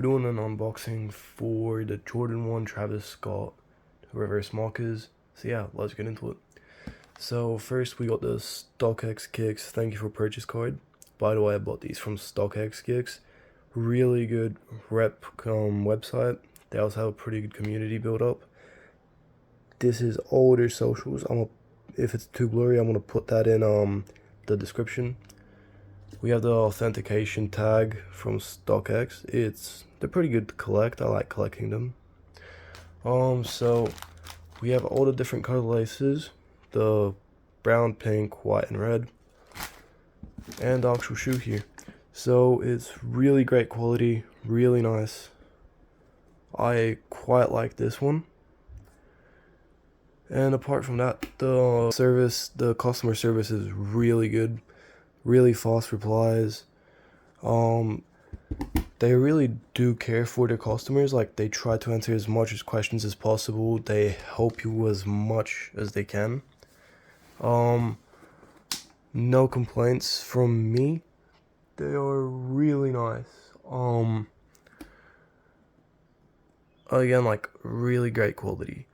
We're doing an unboxing for the Jordan 1 Travis Scott Reverse Mochas. So yeah, let's get into it. So first we got the StockXKicks thank you for purchase card. By the way, I bought these from StockXKicks. Really good rep website. They also have a pretty good community built up. This is all their socials. If it's too blurry, I'm gonna put that in the description. We have the authentication tag from StockX. They're pretty good to collect. I like collecting them. So we have all the different color laces, the brown, pink, white, and red, and the actual shoe here. So it's really great quality, really nice. I quite like this one. And apart from that, the customer service is really good, really fast replies. They really do care for their customers. Like, they try to answer as much as questions as possible. They help you as much as they can. No complaints from me. They are really nice. Again, like, really great quality.